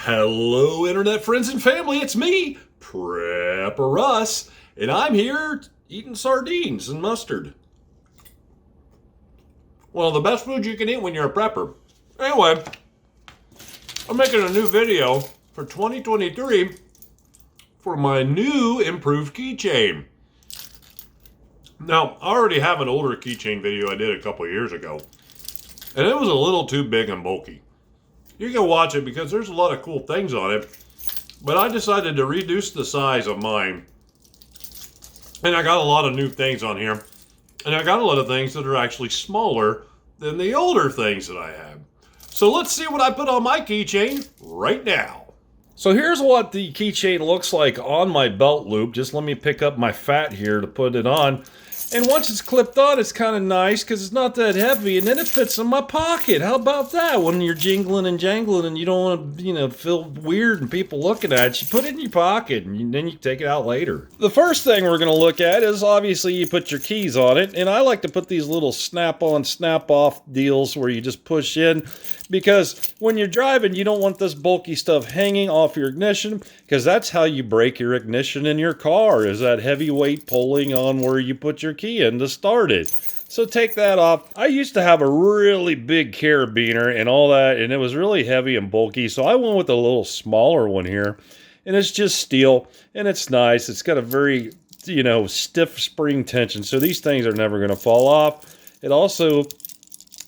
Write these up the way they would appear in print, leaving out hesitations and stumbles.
Hello, internet friends and family. It's me, Prepper Russ, and I'm here eating sardines and mustard. One of the best foods you can eat when you're a prepper. Anyway, I'm making a new video for 2023 for my new improved keychain. Now, I already have an older keychain video I did a couple years ago, and it was a little too big and bulky. You can watch it because there's a lot of cool things on it, but I decided to reduce the size of mine, and I got a lot of new things on here, and I got a lot of things that are actually smaller than the older things that I had. So let's see what I put on my keychain right now. So here's what the keychain looks like on my belt loop. Just let me pick up my fat here to put it on. And once it's clipped on, it's kind of nice because it's not that heavy, and then it fits in my pocket. How about that? When you're jingling and jangling and you don't want to, feel weird and people looking at you, put it in your pocket and then you take it out later. The first thing we're going to look at is obviously you put your keys on it, and I like to put these little snap-on, snap-off deals where you just push in, because when you're driving, you don't want this bulky stuff hanging off your ignition, because that's how you break your ignition in your car, is that heavy weight pulling on where you put your key in to start it. So take that off. I used to have a really big carabiner and all that, and it was really heavy and bulky, so I went with a little smaller one here, and it's just steel, and it's nice. It's got a very, stiff spring tension, so these things are never going to fall off. It also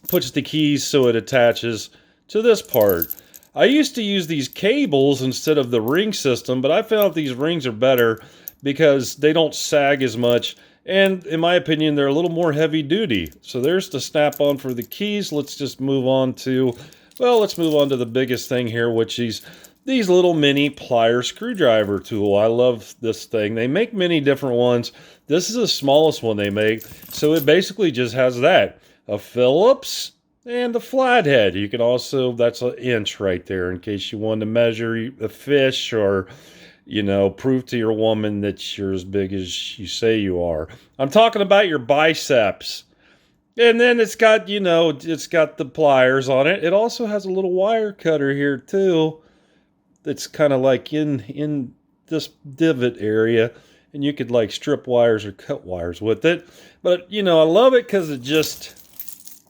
puts the keys so it attaches to this part. I used to use these cables instead of the ring system, but I found these rings are better because they don't sag as much, and in my opinion, they're a little more heavy duty. So there's the snap-on for the keys. Let's just move on to, the biggest thing here, which is these little mini plier screwdriver tool. I love this thing. They make many different ones. This is the smallest one they make, so it basically just has that. A Phillips and a flathead. You can also, that's an inch right there in case you want to measure a fish or, prove to your woman that you're as big as you say you are. I'm talking about your biceps. And then it's got, it's got the pliers on it. It also has a little wire cutter here too. That's kind of like in this divot area. And you could like strip wires or cut wires with it. But, I love it because it just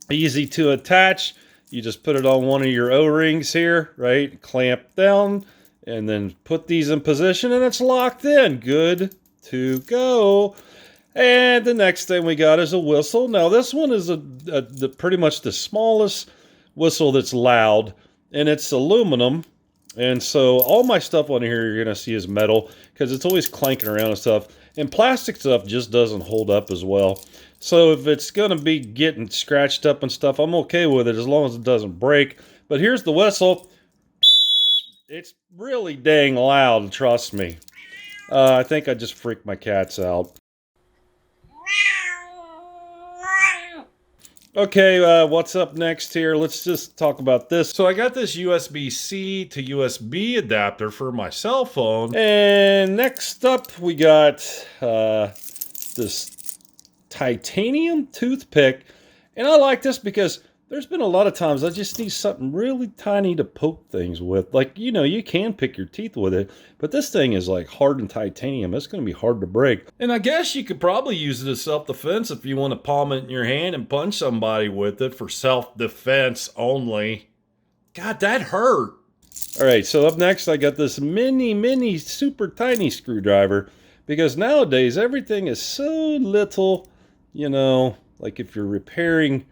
easy to attach. You just put it on one of your O-rings here, right? Clamp down and then put these in position and it's locked in. Good to go. And the next thing we got is a whistle. Now this one is pretty much the smallest whistle that's loud, and it's aluminum. And so all my stuff on here you're going to see is metal because it's always clanking around and stuff. And plastic stuff just doesn't hold up as well. So if it's going to be getting scratched up and stuff, I'm okay with it as long as it doesn't break. But here's the whistle. It's really dang loud, trust me. I think I just freaked my cats out. Okay, what's up next here? Let's just talk about this. So I got this USB-C to USB adapter for my cell phone. And next up, we got this titanium toothpick. And I like this because there's been a lot of times I just need something really tiny to poke things with. Like, you can pick your teeth with it, but this thing is like hardened titanium. It's going to be hard to break. And I guess you could probably use it as self-defense if you want to palm it in your hand and punch somebody with it for self-defense only. God, that hurt. All right, so up next I got this mini, super tiny screwdriver, because nowadays everything is so little, like if you're repairing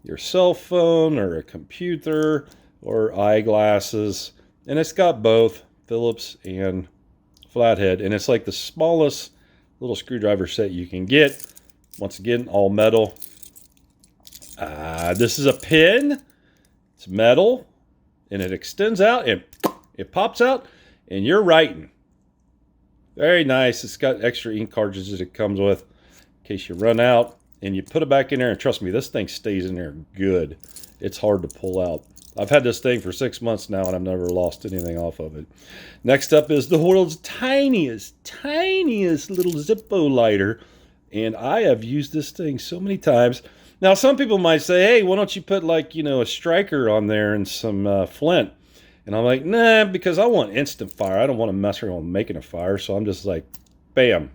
your cell phone or a computer or eyeglasses, and it's got both Phillips and flathead, and it's like the smallest little screwdriver set you can get. Once again, all metal. This is a pin. It's metal, and it extends out and it pops out, and you're writing. Very nice. It's got extra ink cartridges it comes with in case you run out. And you put it back in there, and trust me, this thing stays in there good. It's hard to pull out. I've had this thing for 6 months now, and I've never lost anything off of it. Next up is the world's tiniest little Zippo lighter. And I have used this thing so many times. Now, some people might say, hey, why don't you put like, a striker on there and some flint? And I'm like, nah, because I want instant fire. I don't want to mess around making a fire. So I'm just like, bam,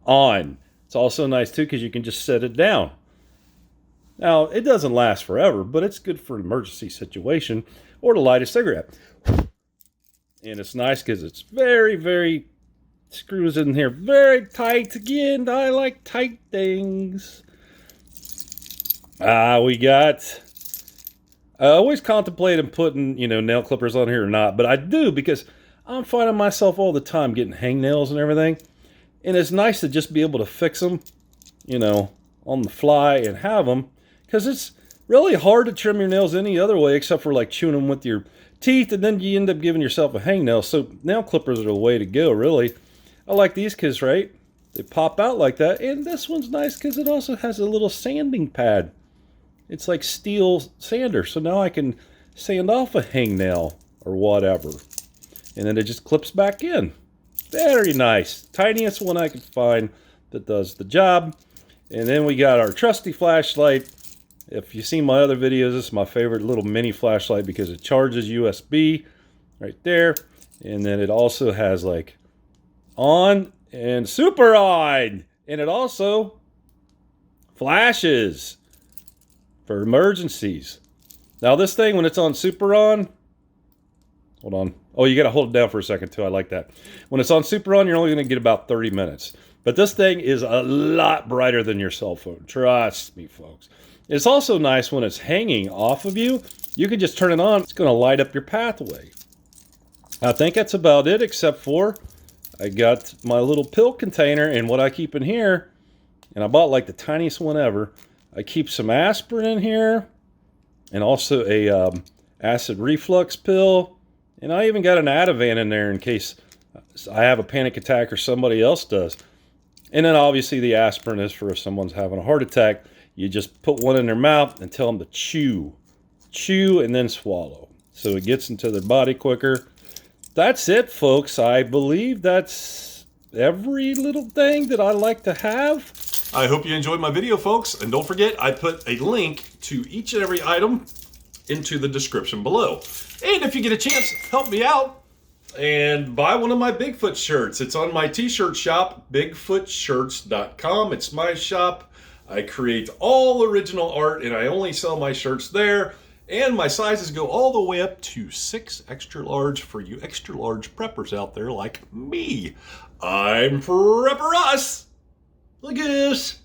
on. It's also nice too because you can just set it down. Now, it doesn't last forever, but it's good for an emergency situation or to light a cigarette. And it's nice because it's very, very, screws in here very tight. Again, I like tight things. We got, I always contemplated putting, nail clippers on here or not, but I do because I'm finding myself all the time getting hangnails and everything. And it's nice to just be able to fix them, on the fly and have them. Because it's really hard to trim your nails any other way except for like chewing them with your teeth, and then you end up giving yourself a hangnail. So nail clippers are the way to go, really. I like these because, right, they pop out like that. And this one's nice because it also has a little sanding pad. It's like steel sander. So now I can sand off a hangnail or whatever. And then it just clips back in. Very nice. Tiniest one I could find that does the job. And then we got our trusty flashlight. If you've seen my other videos, this is my favorite little mini flashlight because it charges USB right there. And then it also has like on and super on. And it also flashes for emergencies. Now this thing, when it's on super on, hold on. Oh, you got to hold it down for a second too. I like that. When it's on super on, you're only going to get about 30 minutes. But this thing is a lot brighter than your cell phone. Trust me, folks. It's also nice when it's hanging off of you. You can just turn it on. It's going to light up your pathway. I think that's about it, except for I got my little pill container, and what I keep in here, and I bought like the tiniest one ever. I keep some aspirin in here, and also a acid reflux pill, and I even got an Ativan in there in case I have a panic attack or somebody else does. And then obviously the aspirin is for if someone's having a heart attack. You just put one in their mouth and tell them to chew. Chew and then swallow. So it gets into their body quicker. That's it, folks. I believe that's every little thing that I like to have. I hope you enjoyed my video, folks. And don't forget, I put a link to each and every item into the description below. And if you get a chance, help me out and buy one of my Bigfoot shirts. It's on my t-shirt shop, bigfootshirts.com. It's my shop. I create all original art, and I only sell my shirts there. And my sizes go all the way up to 6 extra large for you extra large preppers out there like me. I'm Prepper Russ. Look at this.